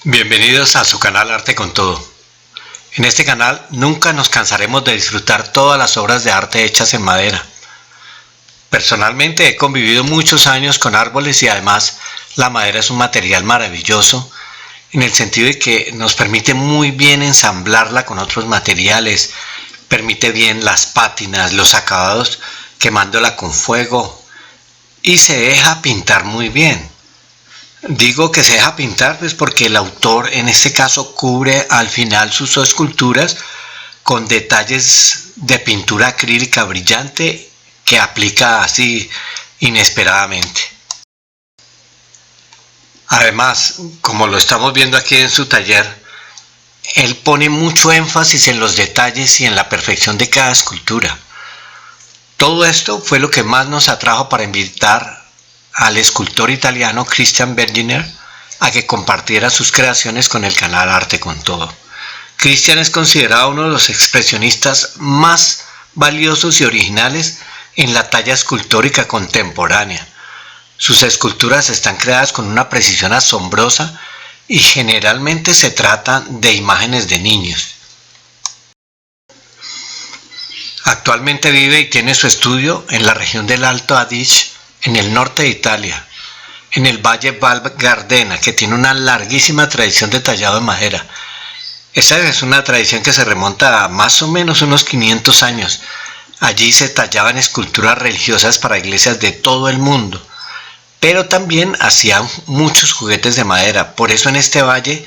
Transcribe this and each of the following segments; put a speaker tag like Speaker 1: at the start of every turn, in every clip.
Speaker 1: Bienvenidos a su canal Arte con Todo. En este canal nunca nos cansaremos de disfrutar todas las obras de arte hechas en madera. Personalmente he convivido muchos años con árboles y además la madera es un material maravilloso en el sentido de que nos permite muy bien ensamblarla con otros materiales, permite bien las pátinas, los acabados, quemándola con fuego y se deja pintar muy bien. Digo que se deja pintar pues porque el autor en este caso cubre al final sus esculturas con detalles de pintura acrílica brillante que aplica así inesperadamente. Además, como lo estamos viendo aquí en su taller, él pone mucho énfasis en los detalles y en la perfección de cada escultura. Todo esto fue lo que más nos atrajo para invitar al escultor italiano Christian Berginer a que compartiera sus creaciones con el canal Arte con Todo. Christian es considerado uno de los expresionistas más valiosos y originales en la talla escultórica contemporánea. Sus esculturas están creadas con una precisión asombrosa y generalmente se trata de imágenes de niños. Actualmente vive y tiene su estudio en la región del Alto Adige, en el norte de Italia, en el Valle Val Gardena, que tiene una larguísima tradición de tallado en madera. Esa es una tradición que se remonta a más o menos unos 500 años. Allí se tallaban esculturas religiosas para iglesias de todo el mundo, pero también hacían muchos juguetes de madera. Por eso en este valle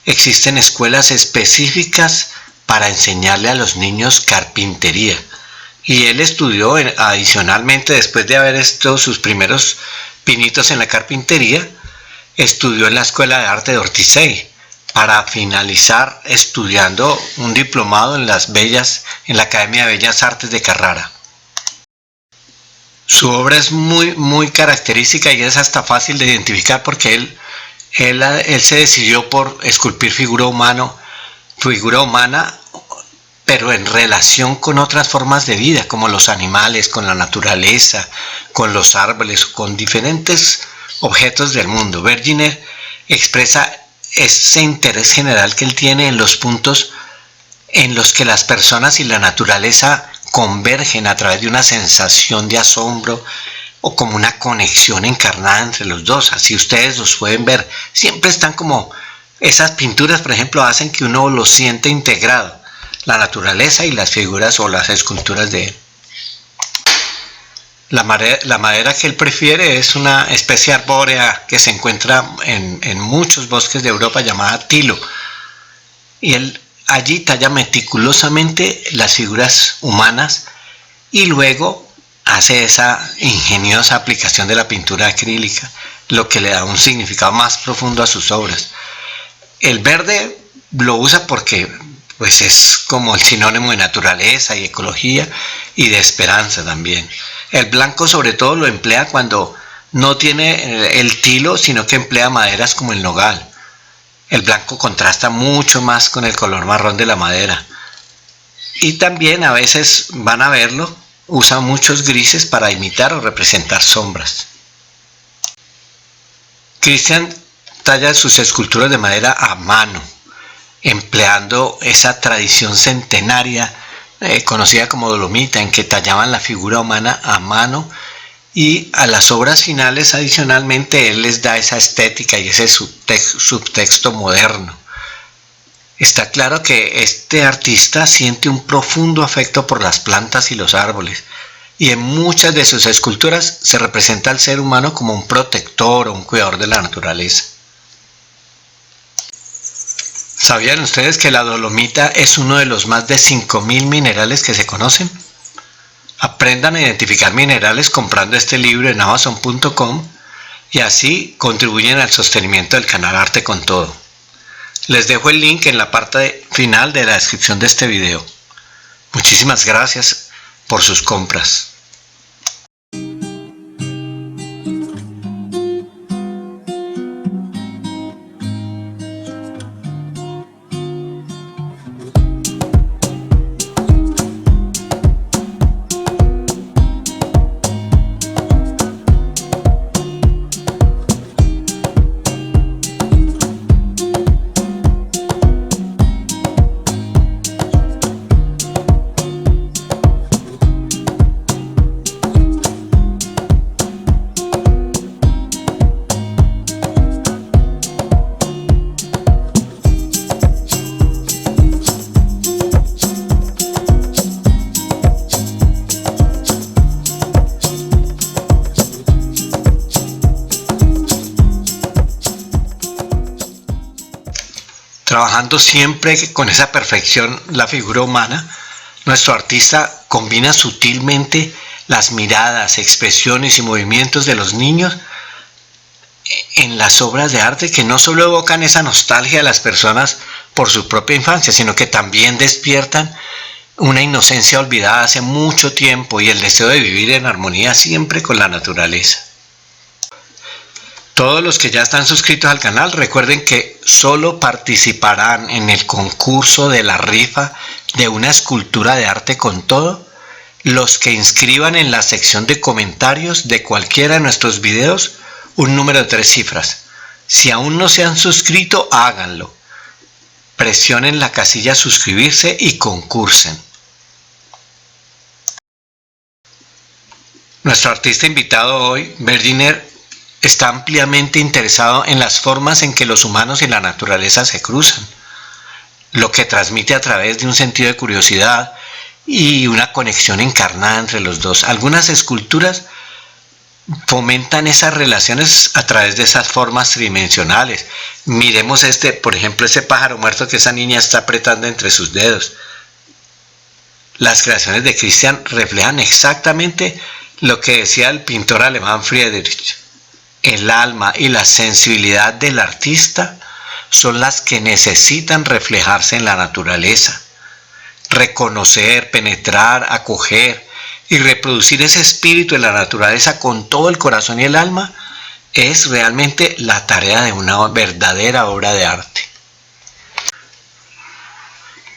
Speaker 1: existen escuelas específicas para enseñarle a los niños carpintería. Y él estudió adicionalmente, después de haber hecho sus primeros pinitos en la carpintería, estudió en la Escuela de Arte de Ortisei para finalizar estudiando un diplomado en la Academia de Bellas Artes de Carrara. Su obra es muy característica y es hasta fácil de identificar porque él se decidió por esculpir figura humana, pero en relación con otras formas de vida, como los animales, con la naturaleza, con los árboles, con diferentes objetos del mundo. Berginer expresa ese interés general que él tiene en los puntos en los que las personas y la naturaleza convergen a través de una sensación de asombro o como una conexión encarnada entre los dos. Así ustedes los pueden ver, siempre están como esas pinturas, por ejemplo, hacen que uno lo siente integrado, la naturaleza y las figuras o las esculturas de él. La madera que él prefiere es una especie arbórea que se encuentra en muchos bosques de Europa llamada tilo. Y él allí talla meticulosamente las figuras humanas y luego hace esa ingeniosa aplicación de la pintura acrílica, lo que le da un significado más profundo a sus obras. El verde lo usa porque pues es como el sinónimo de naturaleza y ecología y de esperanza también. El blanco sobre todo lo emplea cuando no tiene el tilo, sino que emplea maderas como el nogal. El blanco contrasta mucho más con el color marrón de la madera. Y también a veces, van a verlo, usa muchos grises para imitar o representar sombras. Christian talla sus esculturas de madera a mano, empleando esa tradición centenaria conocida como dolomita, en que tallaban la figura humana a mano, y a las obras finales adicionalmente él les da esa estética y ese subtexto moderno. Está claro que este artista siente un profundo afecto por las plantas y los árboles, y en muchas de sus esculturas se representa al ser humano como un protector o un cuidador de la naturaleza. ¿Sabían ustedes que la dolomita es uno de los más de 5.000 minerales que se conocen? Aprendan a identificar minerales comprando este libro en Amazon.com y así contribuyen al sostenimiento del canal Arte con Todo. Les dejo el link en la parte final de la descripción de este video. Muchísimas gracias por sus compras. Trabajando siempre con esa perfección la figura humana, nuestro artista combina sutilmente las miradas, expresiones y movimientos de los niños en las obras de arte, que no solo evocan esa nostalgia de las personas por su propia infancia, sino que también despiertan una inocencia olvidada hace mucho tiempo y el deseo de vivir en armonía siempre con la naturaleza. Todos los que ya están suscritos al canal, recuerden que solo participarán en el concurso de la rifa de una escultura de arte con todo los que inscriban en la sección de comentarios de cualquiera de nuestros videos un número de 3 cifras. Si aún no se han suscrito, háganlo. Presionen la casilla suscribirse y concursen. Nuestro artista invitado hoy, Berliner, está ampliamente interesado en las formas en que los humanos y la naturaleza se cruzan, lo que transmite a través de un sentido de curiosidad y una conexión encarnada entre los dos. Algunas esculturas fomentan esas relaciones a través de esas formas tridimensionales. Miremos por ejemplo, ese pájaro muerto que esa niña está apretando entre sus dedos. Las creaciones de Christian reflejan exactamente lo que decía el pintor alemán Friedrich. El alma y la sensibilidad del artista son las que necesitan reflejarse en la naturaleza. Reconocer, penetrar, acoger y reproducir ese espíritu de la naturaleza con todo el corazón y el alma es realmente la tarea de una verdadera obra de arte.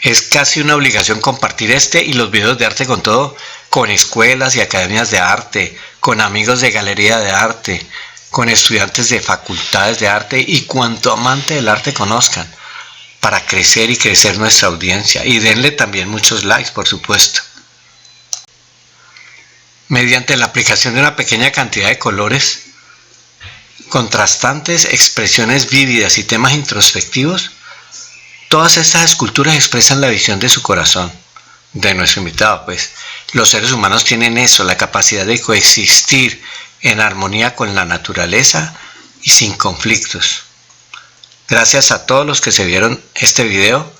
Speaker 1: Es casi una obligación compartir este y los videos de arte con todo con escuelas y academias de arte, con amigos de galería de arte, con estudiantes de facultades de arte y cuanto amante del arte conozcan, para crecer y crecer nuestra audiencia. Y denle también muchos likes, por supuesto. Mediante la aplicación de una pequeña cantidad de colores, contrastantes, expresiones vívidas y temas introspectivos, todas estas esculturas expresan la visión de su corazón, de nuestro invitado, pues. Los seres humanos tienen eso, la capacidad de coexistir en armonía con la naturaleza y sin conflictos. Gracias a todos los que se vieron este video,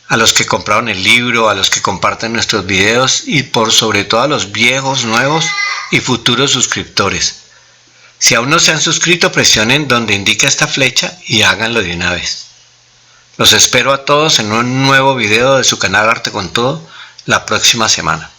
Speaker 1: a los que compraron el libro, a los que comparten nuestros videos y por sobre todo a los viejos, nuevos y futuros suscriptores. Si aún no se han suscrito, presionen donde indica esta flecha y háganlo de una vez. Los espero a todos en un nuevo video de su canal Arte con Todo la próxima semana.